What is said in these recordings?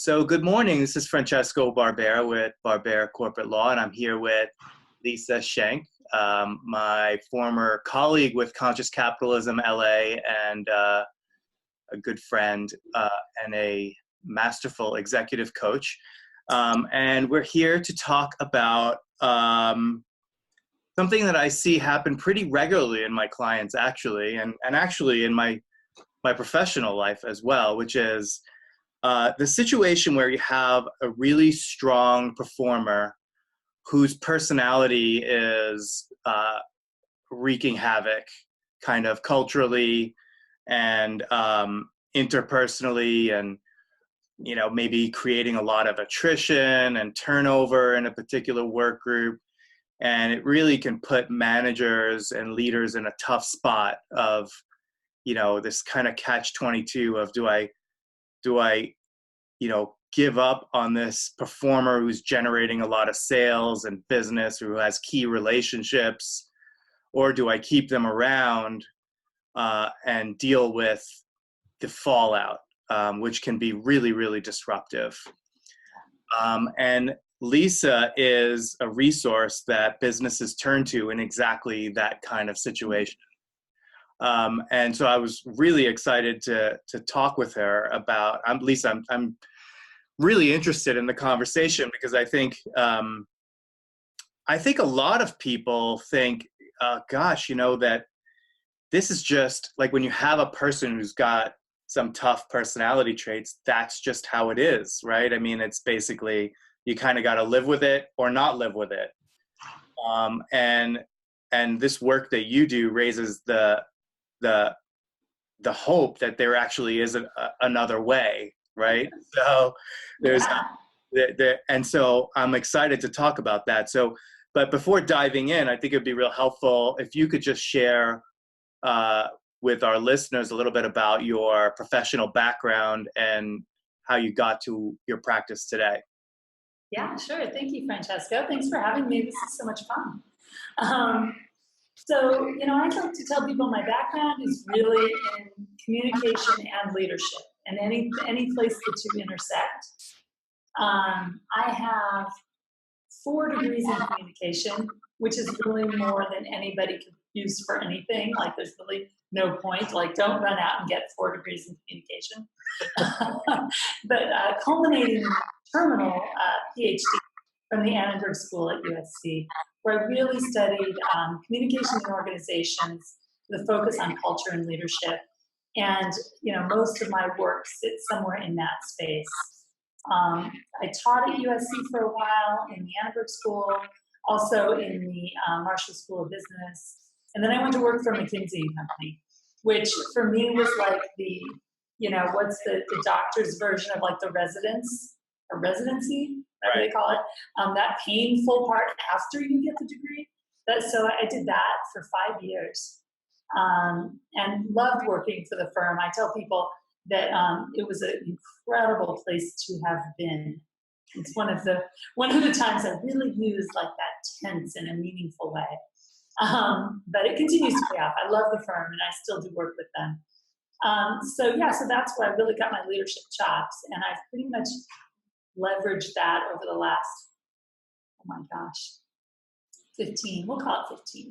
So good morning. This is Francesco Barbera with Barbera Corporate Law, and I'm here with Lisa Schenk, my former colleague with Conscious Capitalism LA, and a good friend and a masterful executive coach. And we're here to talk about something that I see happen pretty regularly in my clients, actually, and actually in my professional life as well, which is the situation where you have a really strong performer whose personality is wreaking havoc kind of culturally and interpersonally, and maybe creating a lot of attrition and turnover in a particular work group. And it really can put managers and leaders in a tough spot of this kind of catch-22 of do I give up on this performer who's generating a lot of sales and business, who has key relationships, or do I keep them around and deal with the fallout, which can be really, really disruptive. And Lisa is a resource that businesses turn to in exactly that kind of situation. And so I was really excited to talk with her about. Lisa, I'm really interested in the conversation because I think a lot of people think, that this is just like when you have a person who's got some tough personality traits, that's just how it is, right? I mean, it's basically you kind of got to live with it or not live with it. And this work that you do raises the hope that there actually is another way, right? So there's and so I'm excited to talk about that. So, but before diving in, I think it'd be real helpful if you could just share with our listeners a little bit about your professional background and how you got to your practice today. Yeah, sure. Thank you, Francesco. Thanks for having me. This is so much fun. So, I like to tell people my background is really in communication and leadership, and any place the two intersect. I have 4 degrees in communication, which is really more than anybody could use for anything. Like, there's really no point. Like, don't run out and get 4 degrees in communication. But culminating in terminal Ph.D. from the Annenberg School at USC, where I really studied communication in organizations with a focus on culture and leadership. And, most of my work sits somewhere in that space. I taught at USC for a while in the Annenberg School, also in the Marshall School of Business. And then I went to work for McKenzies and Company, which for me was like the, what's the doctor's version of like the residence or residency, whatever they call it, that painful part after you get the degree. So I did that for 5 years and loved working for the firm. I tell people that it was an incredible place to have been. It's one of the times I really used like that tense in a meaningful way. But it continues to pay off. I love the firm and I still do work with them. So that's where I really got my leadership chops, and I've pretty much leveraged that over the last, 15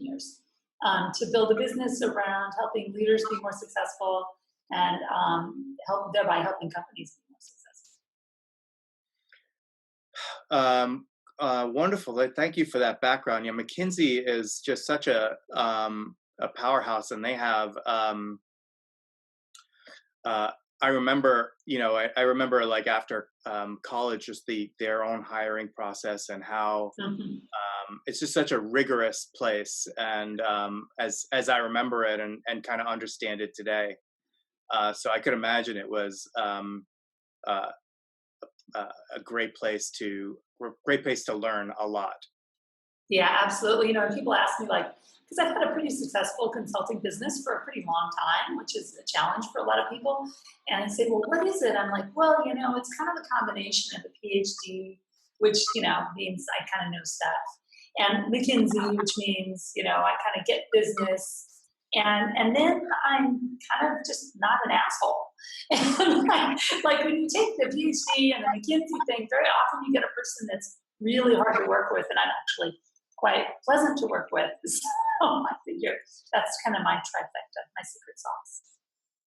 years, to build a business around helping leaders be more successful and thereby helping companies be more successful. Wonderful. Thank you for that background. McKinsey is just such a powerhouse, and they have, I remember, I remember like after college, just their own hiring process and how it's just such a rigorous place. And as I remember it and kind of understand it today, so I could imagine it was a great place to learn a lot. Yeah, absolutely. And people ask me because I've had a pretty successful consulting business for a pretty long time, which is a challenge for a lot of people. And I say, well, what is it? I'm like, well, it's kind of a combination of a PhD, which, means I kind of know stuff, and McKenzie, which means, I kind of get business. And then I'm kind of just not an asshole. And like when you take the Ph.D. and the McKenzie thing, very often you get a person that's really hard to work with, and I'm actually quite pleasant to work with. So I figure that's kind of my trifecta, my secret sauce.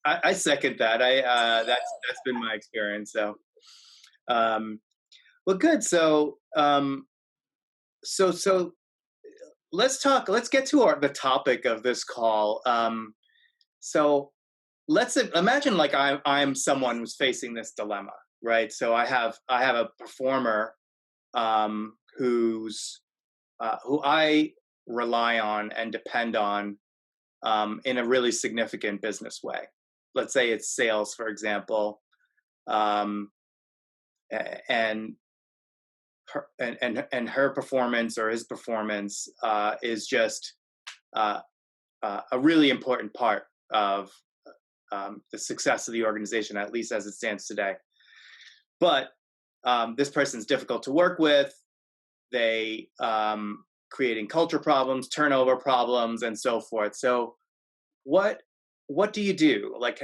I second that. That's been my experience. So, well, good. So, so let's talk. Let's get to the topic of this call. So let's imagine like I'm someone who's facing this dilemma, right? So I have a performer who I rely on and depend on in a really significant business way. Let's say it's sales, for example, and her performance or his performance is just a really important part of the success of the organization, at least as it stands today. But this person's difficult to work with. They creating culture problems, turnover problems, and so forth. So what do you do? Like,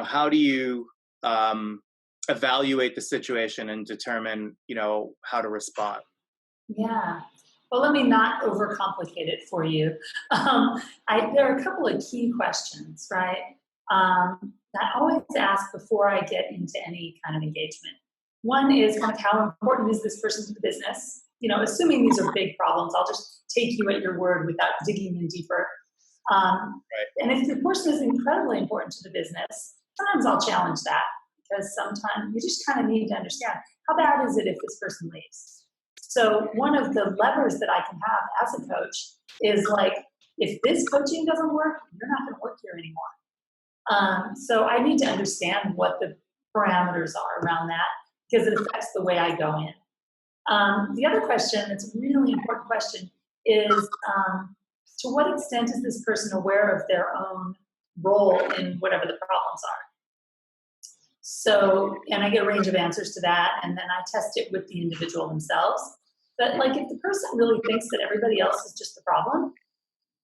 how do you evaluate the situation and determine, how to respond? Yeah. Well, let me not overcomplicate it for you. There are a couple of key questions, right? That I always ask before I get into any kind of engagement. One is kind of how important is this person to the business? Assuming these are big problems, I'll just take you at your word without digging in deeper. Right. And if the person is incredibly important to the business, sometimes I'll challenge that, because sometimes you just kind of need to understand, how bad is it if this person leaves? So one of the levers that I can have as a coach is like, if this coaching doesn't work, you're not going to work here anymore. So I need to understand what the parameters are around that, because it affects the way I go in. The other question, that's a really important question, is to what extent is this person aware of their own role in whatever the problems are? So, and I get a range of answers to that, and then I test it with the individual themselves. But like, if the person really thinks that everybody else is just the problem,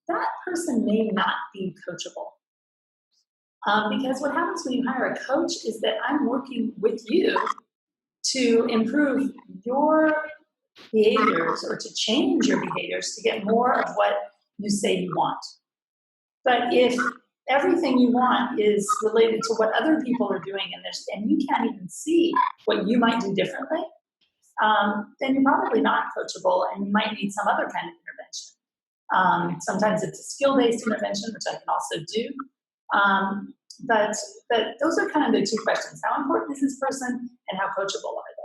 that person may not be coachable. Because what happens when you hire a coach is that I'm working with you to improve your behaviors or to change your behaviors to get more of what you say you want. But if everything you want is related to what other people are doing, and you can't even see what you might do differently, then you're probably not coachable, and you might need some other kind of intervention. Sometimes it's a skill-based intervention, which I can also do. But those are kind of the two questions. How important is this person, and how coachable are they?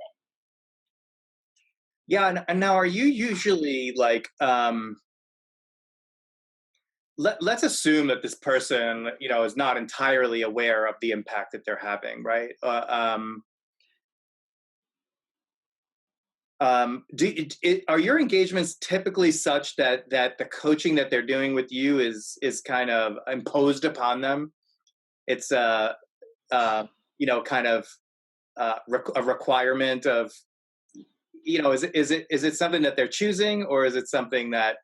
Yeah, and now are you usually like, let's assume that this person, is not entirely aware of the impact that they're having, right? Are your engagements typically such that the coaching that they're doing with you is kind of imposed upon them? It's kind of a requirement of, is it something that they're choosing, or is it something that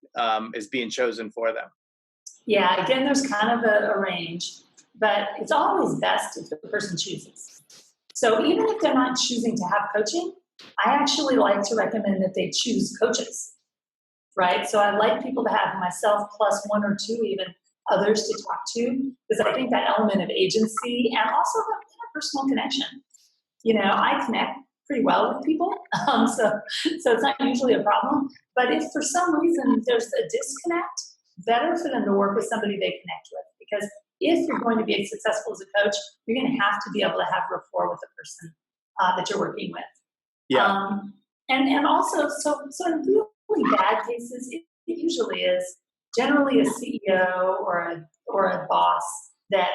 is being chosen for them? Yeah, again, there's kind of a range, but it's always best if the person chooses. So even if they're not choosing to have coaching, I actually like to recommend that they choose coaches, right? So I like people to have myself plus one or two even others to talk to, because I think that element of agency and also the interpersonal connection. I connect pretty well with people, so it's not usually a problem. But if for some reason there's a disconnect, better for them to work with somebody they connect with, because if you're going to be successful as a coach, you're going to have to be able to have rapport with the person that you're working with. Yeah. And also, so in really bad cases, it usually is generally a CEO or a boss that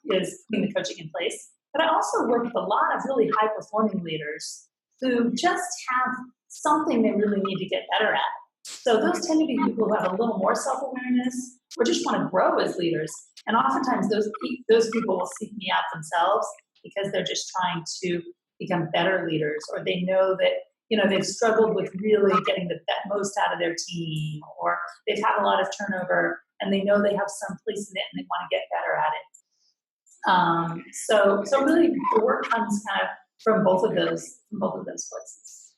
is putting the coaching in place. But I also work with a lot of really high-performing leaders who just have something they really need to get better at. So those tend to be people who have a little more self-awareness or just want to grow as leaders. And oftentimes those people will seek me out themselves because they're just trying to become better leaders, or they know that they've struggled with really getting the most out of their team, or they've had a lot of turnover and they know they have some place in it and they want to get better at it. So really the work comes kind of from both of those places.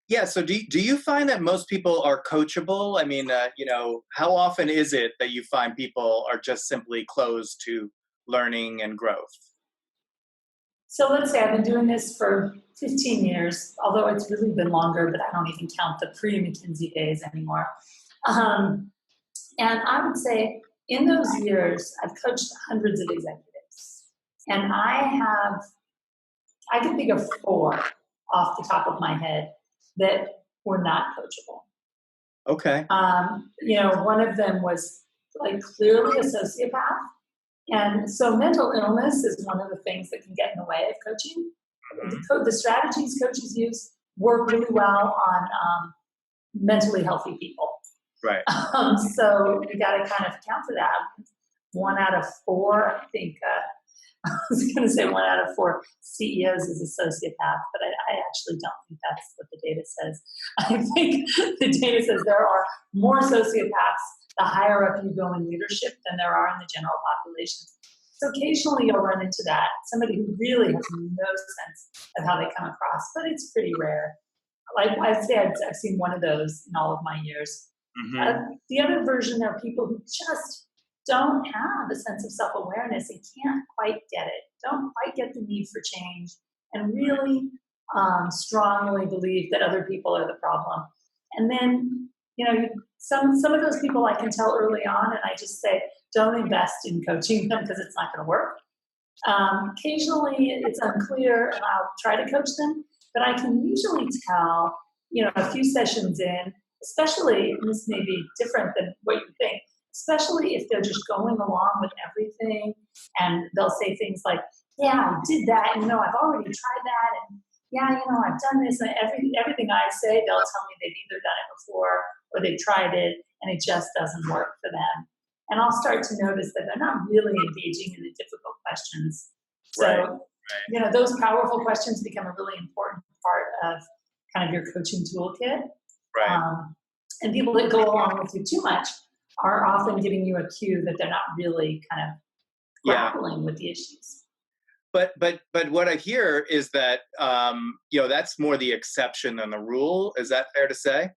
Yeah. So do you find that most people are coachable? I mean, how often is it that you find people are just simply closed to learning and growth? So let's say I've been doing this for 15 years, although it's really been longer, but I don't even count the pre-McKenzie days anymore. And I would say in those years, I've coached hundreds of executives. And I can think of 4 off the top of my head that were not coachable. Okay. One of them was like clearly a sociopath. And so mental illness is one of the things that can get in the way of coaching. Mm-hmm. The strategies coaches use work really well on mentally healthy people. Right. So you got to kind of account for that. 1 out of 4, I think, I was going to say 1 out of 4 CEOs is a sociopath, but I actually don't think that's what the data says. I think the data says there are more sociopaths the higher up you go in leadership than there are in the general population. So occasionally you'll run into that, somebody who really has no sense of how they come across, but it's pretty rare. Like I'd say I've seen 1 of those in all of my years. Mm-hmm. The other version are people who just don't have a sense of self-awareness and can't quite get it, don't quite get the need for change, and really strongly believe that other people are the problem. And then, some of those people I can tell early on, and I just say, don't invest in coaching them because it's not going to work. Occasionally it's unclear and I'll try to coach them, but I can usually tell, a few sessions in, especially, and this may be different than what you think, especially if they're just going along with everything and they'll say things like, yeah, I did that, and I've already tried that, and yeah, I've done this, and everything I say, they'll tell me they've either done it before or they've tried it and it just doesn't work for them. And I'll start to notice that they're not really engaging in the difficult questions. So, right. Those powerful questions become a really important part of kind of your coaching toolkit. Right. And people that go along with you too much are often giving you a cue that they're not really kind of grappling with the issues. But what I hear is that that's more the exception than the rule. Is that fair to say?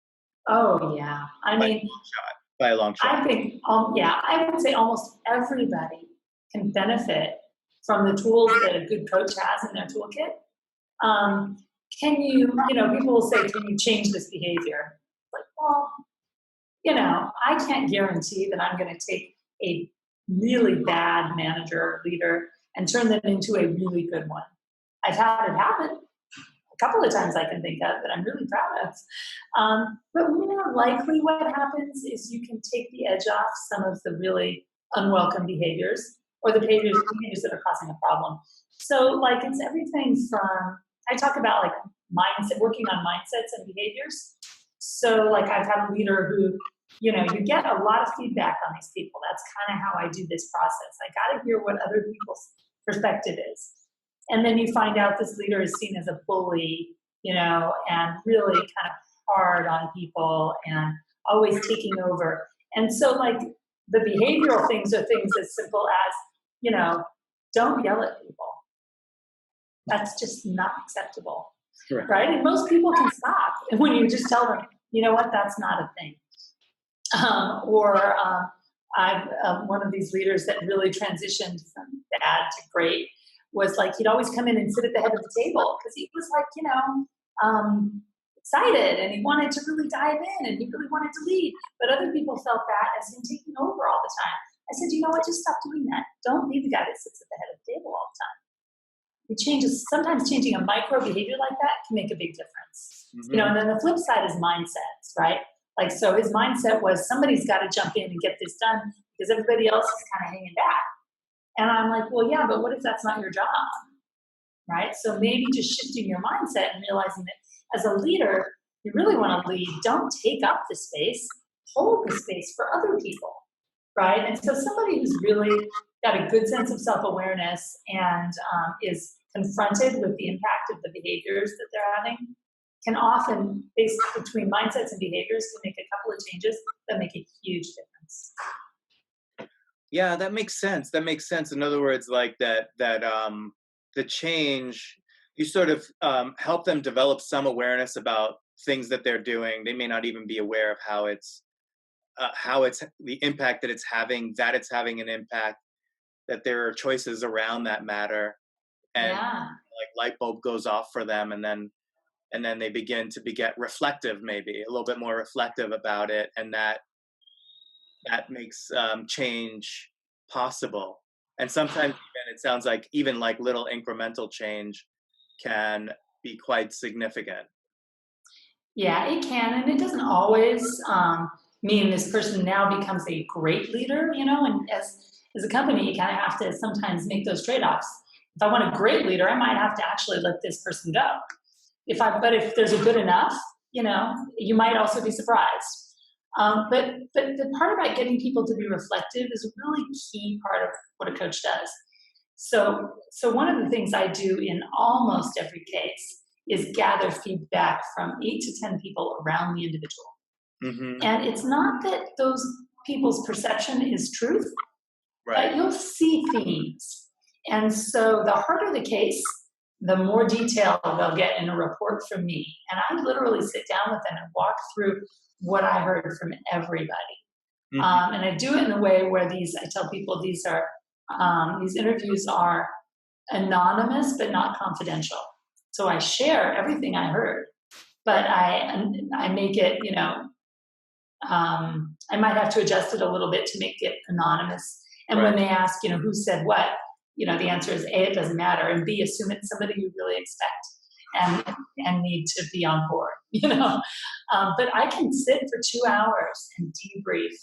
Oh yeah, By a long shot. I think I would say almost everybody can benefit from the tools that a good coach has in their toolkit. Can you, people will say, can you change this behavior? Like, well, I can't guarantee that I'm going to take a really bad manager or leader and turn them into a really good one. I've had it happen a couple of times I can think of that I'm really proud of. But more likely what happens is you can take the edge off some of the really unwelcome behaviors or the behaviors that are causing a problem. So it's everything from, I talk about mindset, working on mindsets and behaviors. So I've had a leader who, you get a lot of feedback on these people. That's kind of how I do this process. I got to hear what other people's perspective is. And then you find out this leader is seen as a bully, and really kind of hard on people and always taking over. And so the behavioral things are things as simple as, don't yell at people. That's just not acceptable. Sure. Right? And most people can stop. And when you just tell them, you know what, that's not a thing. I've one of these leaders that really transitioned from bad to great was he'd always come in and sit at the head of the table because he was excited and he wanted to really dive in and he really wanted to lead. But other people felt that as him taking over all the time. I said, you know what, just stop doing that. Don't be the guy that sits at the head of the table all the time. Sometimes changing a micro behavior like that can make a big difference. Mm-hmm. And then the flip side is mindsets, right? So his mindset was somebody's got to jump in and get this done because everybody else is kind of hanging back. And I'm like, well, yeah, but what if that's not your job, right? So maybe just shifting your mindset and realizing that as a leader, you really want to lead. Don't take up the space, hold the space for other people, right? And so somebody who's really got a good sense of self-awareness and is confronted with the impact of the behaviors that they're having can often, based between mindsets and behaviors, can make a couple of changes that make a huge difference. Yeah, that makes sense. That makes sense. In other words, like the change, you sort of help them develop some awareness about things that they're doing. They may not even be aware of how it's the impact that it's having an impact, that there are choices around that matter, and Yeah. like light bulb goes off for them, and then they begin to get reflective, maybe a little bit more reflective about it, and that makes change possible. And sometimes even it sounds like even like little incremental change can be quite significant. Yeah, it can, and it doesn't always mean this person now becomes a great leader, you know. And as a company, you kind of have to sometimes make those trade-offs. If I want a great leader, I might have to actually let this person go. But if there's a good enough, you know, you might also be surprised. But the part about getting people to be reflective is a really key part of what a coach does. So one of the things I do in almost every case is gather feedback from 8 to 10 people around the individual. Hmm. And it's not that those people's perception is truth, Right. but you'll see themes. And so the harder the case, the more detail they'll get in a report from me. And I literally sit down with them and walk through what I heard from everybody. Hmm. And I do it in a way where I tell people these interviews are anonymous but not confidential. So I share everything I heard, but I make it, you know, I might have to adjust it a little bit to make it anonymous. And when Right. they ask, you know, who said what, you know, the answer is A, it doesn't matter, and B, assume it's somebody you really expect and need to be on board, you know. But I can sit for 2 hours and debrief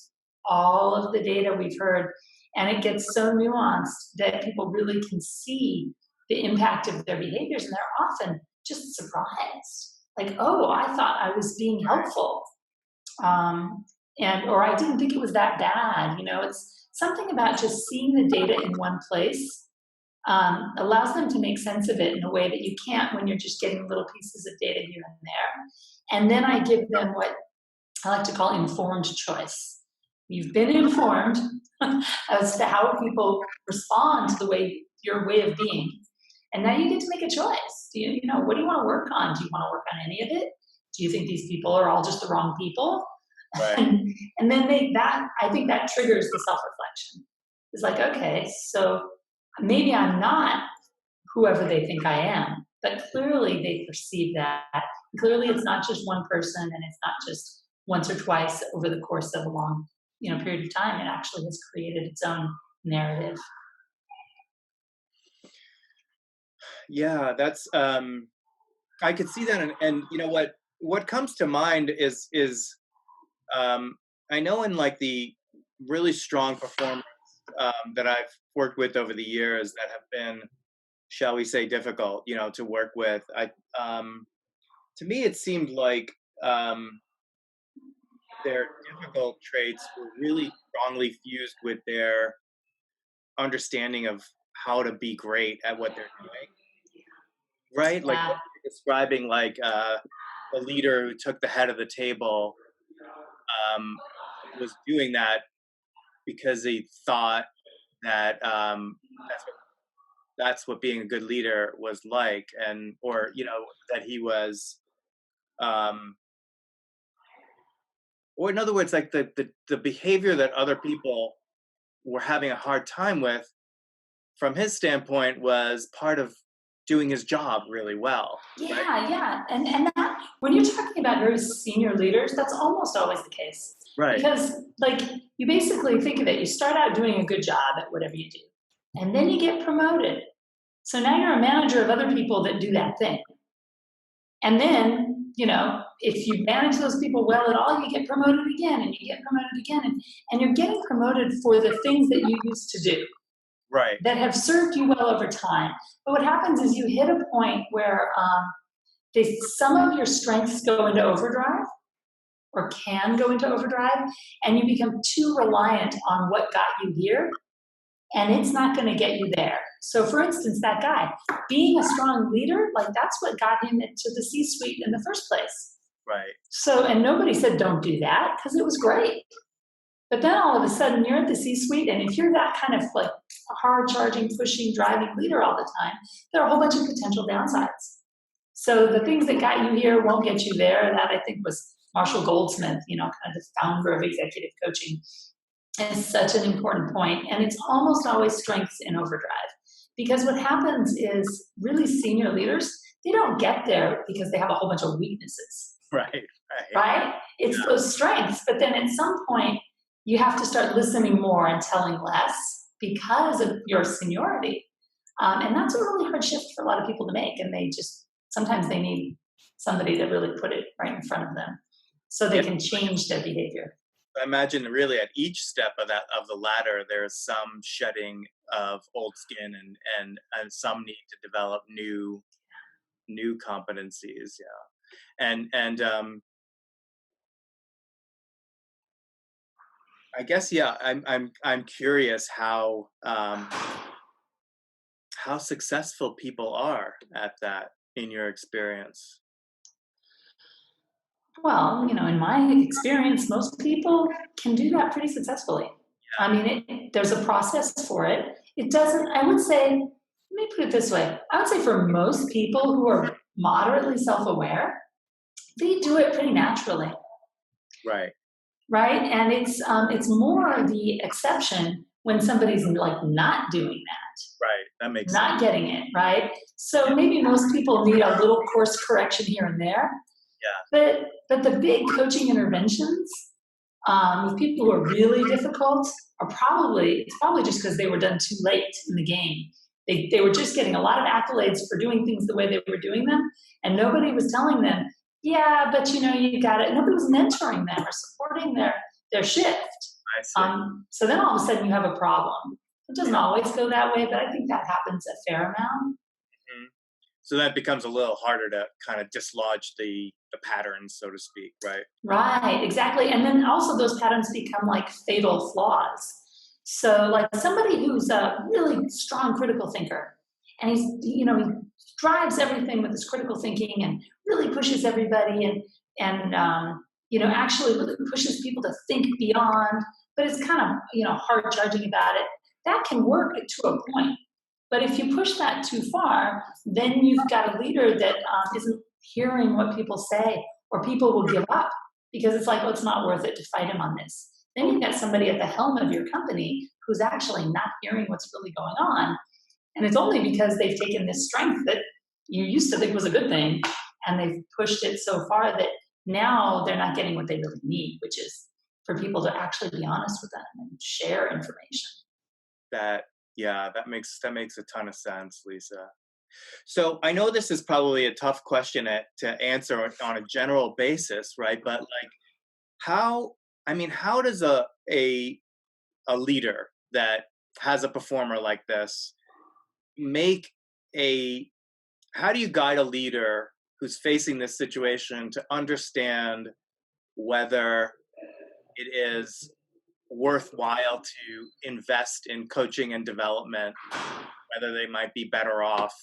all of the data we've heard, and it gets so nuanced that people really can see the impact of their behaviors, and they're often just surprised, like, oh, I thought I was being helpful, um, and or I didn't think it was that bad. You know, it's something about just seeing the data in one place allows them to make sense of it in a way that you can't when you're just getting little pieces of data here and there. And then I give them what I like to call informed choice. You've been informed as to how people respond to your way of being, and now you get to make a choice. You know, what do you want to work on? Do you want to work on any of it? Do you think these people are all just the wrong people? Right. And then I think that triggers the self-reflection. It's like, okay, so maybe I'm not whoever they think I am, but clearly they perceive that. Clearly it's not just one person, and it's not just once or twice over the course of a long, you know, period of time. It actually has created its own narrative. Yeah, that's I could see that, and you know what comes to mind is um I know in like the really strong performers that I've worked with over the years that have been, shall we say, difficult, you know, to work with. To me it seemed like um their difficult traits were really strongly fused with their understanding of how to be great at what they're doing, right? Like what Yeah. you're describing, like the leader who took the head of the table um, was doing that because he thought that that's what being a good leader was like, and or you know that he was, um, or in other words, like the behavior that other people were having a hard time with, from his standpoint, was part of doing his job really well, right? Yeah, yeah. And that when you're talking about very senior leaders, that's almost always the case. Right. Because like you basically think of it, you start out doing a good job at whatever you do. And then you get promoted. So now you're a manager of other people that do that thing. And then, you know, if you manage those people well at all, you get promoted again and you get promoted again. And you're getting promoted for the things that you used to do Right. that have served you well over time. But what happens is you hit a point where some of your strengths go into overdrive or can go into overdrive, and you become too reliant on what got you here, and it's not going to get you there. So, for instance, that guy, being a strong leader, like that's what got him into the C suite in the first place. Right. So, and nobody said don't do that because it was great. But then all of a sudden you're at the C-suite, and if you're that kind of like hard charging, pushing, driving leader all the time, there are a whole bunch of potential downsides. So the things that got you here won't get you there. That I think was Marshall Goldsmith, kind of the founder of executive coaching. And it's such an important point. And it's almost always strengths in overdrive. Because what happens is really senior leaders, they don't get there because they have a whole bunch of weaknesses. Right? It's those strengths. But then at some point, you have to start listening more and telling less because of your seniority. And that's a really hard shift for a lot of people to make. And sometimes they need somebody to really put it right in front of them so they can change their behavior. I imagine really at each step of the ladder, there's some shedding of old skin and some need to develop new competencies. And I guess, I'm curious how successful people are at that in your experience. Well, in my experience, most people can do that pretty successfully. Yeah. I mean, there's a process for it. It doesn't, I would say, let me put it this way. I would say for most people who are moderately self-aware, they do it pretty naturally. Right? And it's more the exception when somebody's like not doing that. Right. That makes not sense. Getting it, right? So maybe most people need a little course correction here and there. Yeah. But the big coaching interventions with people who are really difficult it's probably just because they were done too late in the game. They were just getting a lot of accolades for doing things the way they were doing them, and nobody was telling them, yeah, but you got it. Nobody was mentoring them or supporting their shift. I see. So then all of a sudden you have a problem. It doesn't always go that way, but I think that happens a fair amount. Mm-hmm. So that becomes a little harder to kind of dislodge the patterns, so to speak, right? Right, exactly. And then also those patterns become like fatal flaws. So like somebody who's a really strong critical thinker, and he drives everything with his critical thinking and really pushes everybody and actually really pushes people to think beyond, but it's kind of, hard charging about it. That can work to a point. But if you push that too far, then you've got a leader that isn't hearing what people say, or people will give up because it's like, well, it's not worth it to fight him on this. Then you've got somebody at the helm of your company who's actually not hearing what's really going on. And it's only because they've taken this strength that you used to think was a good thing, and they've pushed it so far that now they're not getting what they really need, which is for people to actually be honest with them and share information. That makes a ton of sense, Lisa. So I know this is probably a tough question to answer on a general basis, right? But like, how does a leader that has a performer like this how do you guide a leader who's facing this situation to understand whether it is worthwhile to invest in coaching and development, whether they might be better off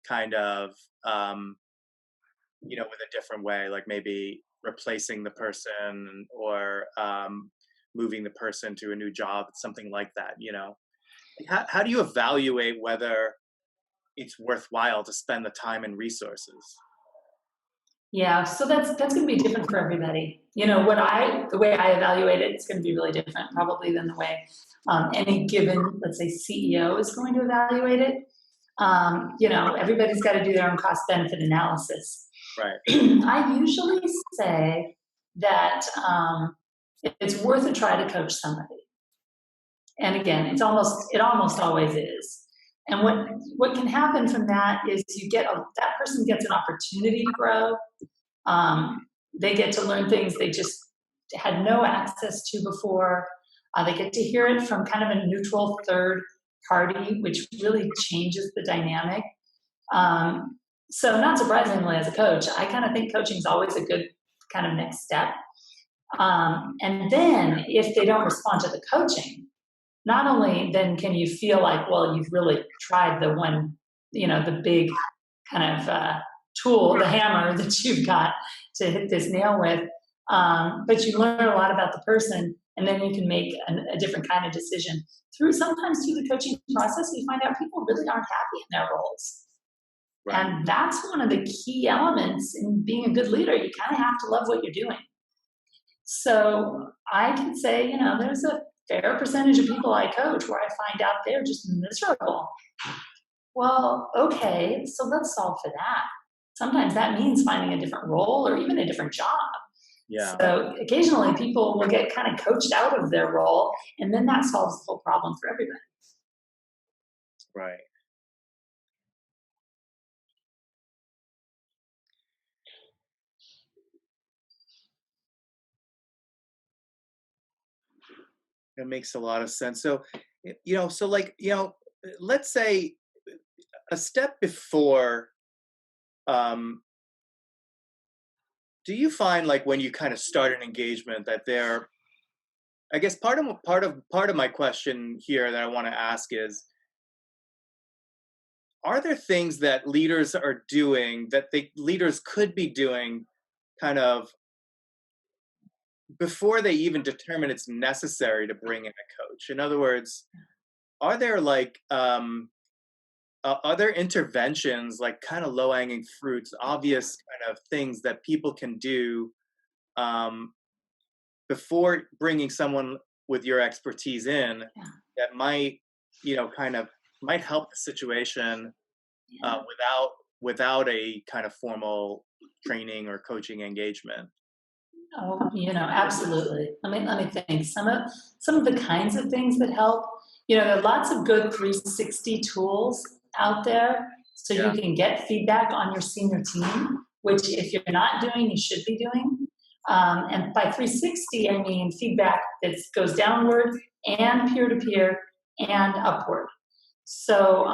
kind of, with a different way, like maybe replacing the person or moving the person to a new job, something like that, How do you evaluate whether it's worthwhile to spend the time and resources? Yeah, so that's going to be different for everybody. The way I evaluate it, it's going to be really different probably than the way any given, let's say, CEO is going to evaluate it. Everybody's got to do their own cost benefit analysis. Right. I usually say that it's worth a try to coach somebody. And again, it almost always is. And what can happen from that is that person gets an opportunity to grow. They get to learn things they just had no access to before. They get to hear it from kind of a neutral third party, which really changes the dynamic. So not surprisingly, as a coach, I kind of think coaching is always a good kind of next step. And then if they don't respond to the coaching, not only then can you feel like, well, you've really tried the one, the big kind of tool, the hammer that you've got to hit this nail with, but you learn a lot about the person. And then you can make a different kind of decision. Sometimes through the coaching process, we find out people really aren't happy in their roles. Right. And that's one of the key elements in being a good leader. You kind of have to love what you're doing. So I can say, there's a fair percentage of people I coach where I find out they're just miserable. Well, okay, so let's solve for that. Sometimes that means finding a different role or even a different job. Yeah. So occasionally people will get kind of coached out of their role, and then that solves the whole problem for everybody. Right. That makes a lot of sense. So, let's say a step before, do you find like when you kind of start an engagement that I guess part of my question here that I want to ask is, are there things that leaders are doing that leaders could be doing kind of before they even determine it's necessary to bring in a coach? In other words, are there like other interventions, like kind of low-hanging fruits, obvious kind of things that people can do before bringing someone with your expertise in that might, might help the situation without a kind of formal training or coaching engagement? Oh, absolutely. Let me think. Some of the kinds of things that help. There are lots of good 360 tools out there, so you can get feedback on your senior team, which if you're not doing, you should be doing. And by 360, I mean feedback that goes downward and peer-to-peer and upward. So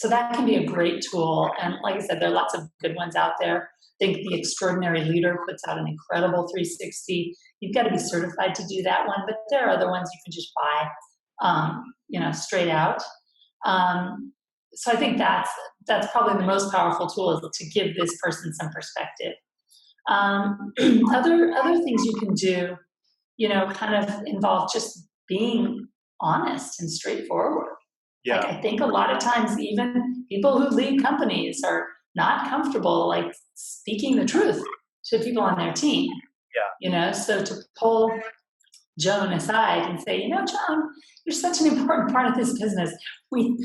that can be a great tool. And like I said, there are lots of good ones out there. I think The Extraordinary Leader puts out an incredible 360. You've got to be certified to do that one, but there are other ones you can just buy, straight out. So I think that's probably the most powerful tool, is to give this person some perspective. Other things you can do, kind of involve just being honest and straightforward. Yeah. Like, I think a lot of times even people who lead companies are not comfortable like speaking the truth to people on their team. Yeah. So to pull Joan aside and say, Joan, you're such an important part of this business. We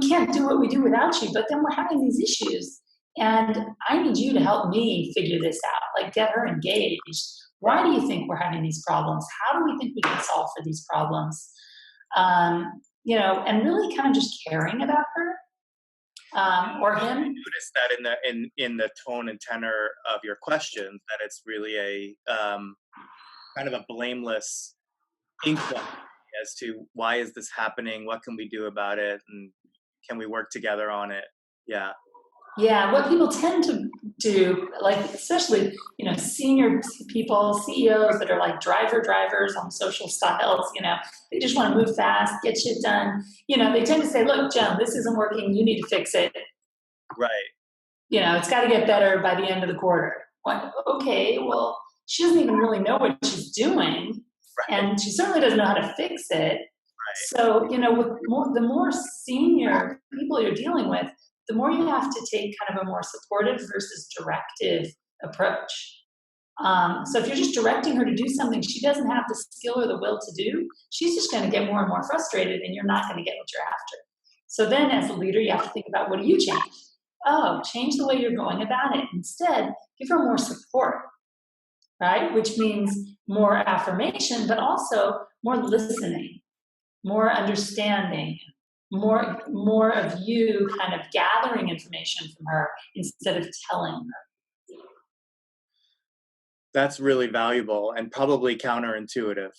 can't do what we do without you, but then we're having these issues. And I need you to help me figure this out, like get her engaged. Why do you think we're having these problems? How do we think we can solve for these problems? And really kind of just caring about her or him. I noticed that in the tone and tenor of your questions, that it's really a kind of a blameless inquiry as to why is this happening, what can we do about it, and can we work together on it? Yeah. Yeah, what people tend to do, like especially, senior people, CEOs that are like drivers on social styles, they just want to move fast, get shit done. They tend to say, look, Joan, this isn't working, you need to fix it. Right. It's got to get better by the end of the quarter. Well, okay, well, she doesn't even really know what she's doing, and she certainly doesn't know how to fix it. Right. So, with the more senior people you're dealing with, the more you have to take kind of a more supportive versus directive approach. So if you're just directing her to do something she doesn't have the skill or the will to do, she's just going to get more and more frustrated, and you're not going to get what you're after. So then as a leader, you have to think about, what do you change? Oh, change the way you're going about it. Instead, give her more support, right? Which means more affirmation, but also more listening, more understanding, more of you kind of gathering information from her instead of telling her. That's really valuable and probably counterintuitive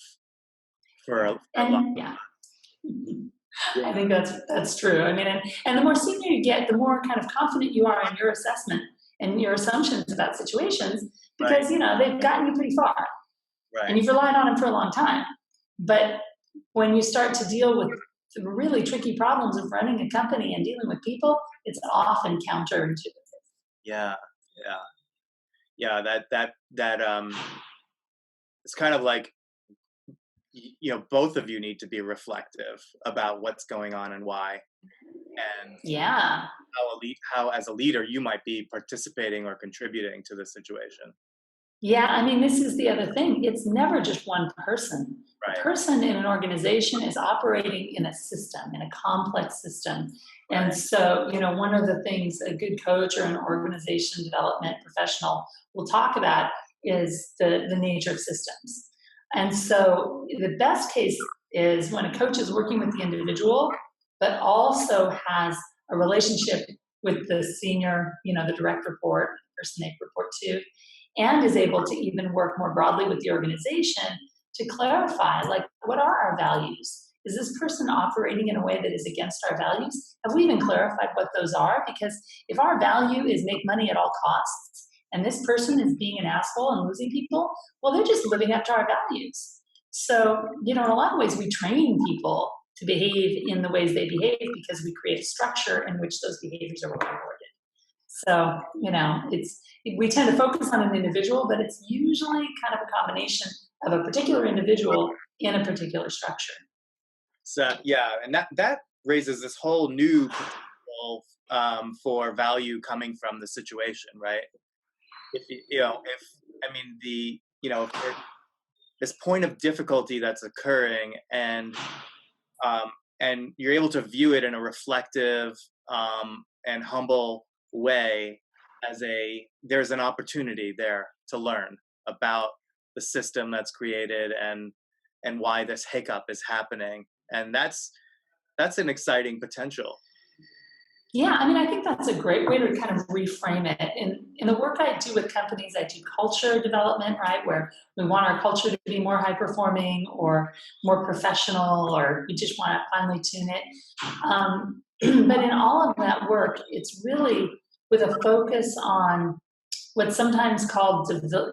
for a lot. Yeah. I think that's true. I mean, and the more senior you get, the more kind of confident you are in your assessment and your assumptions about situations, because they've gotten you pretty far, and you've relied on them for a long time. But when you start to deal with the really tricky problems of running a company and dealing with people, it's often counterintuitive. Yeah. That it's kind of like both of you need to be reflective about what's going on and why, and Yeah. how as a leader you might be participating or contributing to the situation. Yeah, I mean, this is the other thing. It's never just one person. The Right. person in an organization is operating in a system, in a complex system. And Right. so, one of the things a good coach or an organization development professional will talk about is the nature of systems. And so, the best case is when a coach is working with the individual, but also has a relationship with the senior, the direct report, the person they report to, and is able to even work more broadly with the organization to clarify, like, what are our values? Is this person operating in a way that is against our values? Have we even clarified what those are? Because if our value is make money at all costs, and this person is being an asshole and losing people, well, they're just living up to our values. So, in a lot of ways, we train people to behave in the ways they behave because we create a structure in which those behaviors are rewarded. So, we tend to focus on an individual, but it's usually kind of a combination of a particular individual in a particular structure. So yeah, and that raises this whole new potential for value coming from the situation, right? If if there's this point of difficulty that's occurring, and you're able to view it in a reflective and humble way, there's an opportunity there to learn about the system that's created and why this hiccup is happening, and that's an exciting potential. Yeah, I mean, I think that's a great way to kind of reframe it. In the work I do with companies, I do culture development, right, where we want our culture to be more high performing or more professional, or we just want to finely tune it. But in all of that work, it's really with a focus on what's sometimes called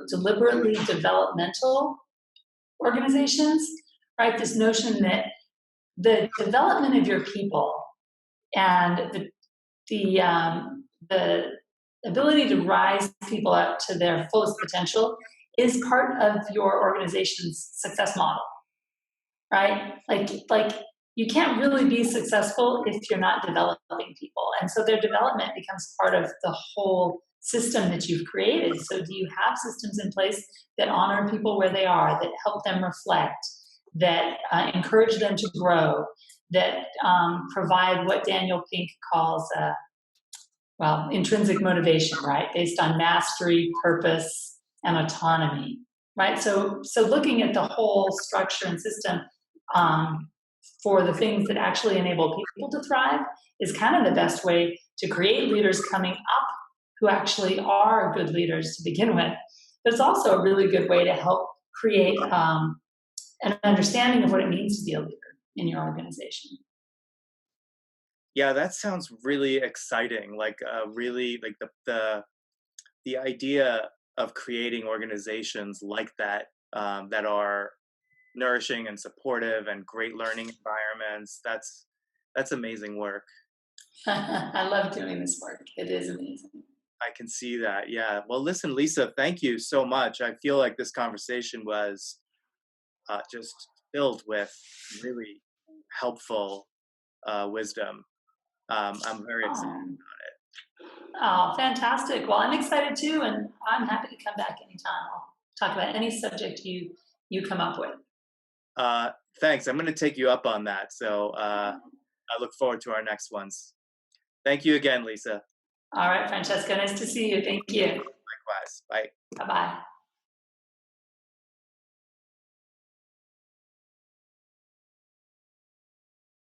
deliberately developmental organizations, right? This notion that the development of your people and the ability to rise people up to their fullest potential is part of your organization's success model, right? Like you can't really be successful if you're not developing people, and so their development becomes part of the whole system that you've created. So do you have systems in place that honor people where they are, that help them reflect, that encourage them to grow, that provide what Daniel Pink calls intrinsic motivation, right? Based on mastery, purpose, and autonomy, right? So looking at the whole structure and system for the things that actually enable people to thrive is kind of the best way to create leaders coming up who actually are good leaders to begin with. But it's also a really good way to help create an understanding of what it means to be a leader in your organization. Yeah, that sounds really exciting. Like really like the idea of creating organizations like that that are nourishing and supportive and great learning environments. That's amazing work. I love doing this work. It is amazing. I can see that. Yeah. Well, listen, Lisa, thank you so much. I feel like this conversation was just filled with really helpful wisdom. I'm very excited Um, about it. oh, fantastic. Well, I'm excited too, and I'm happy to come back anytime. I'll talk about any subject you come up with. Thanks. I'm going to take you up on that. So I look forward to our next ones. Thank you again, Lisa. All right, Francesco, nice to see you. Thank you. Likewise. Bye. Bye-bye.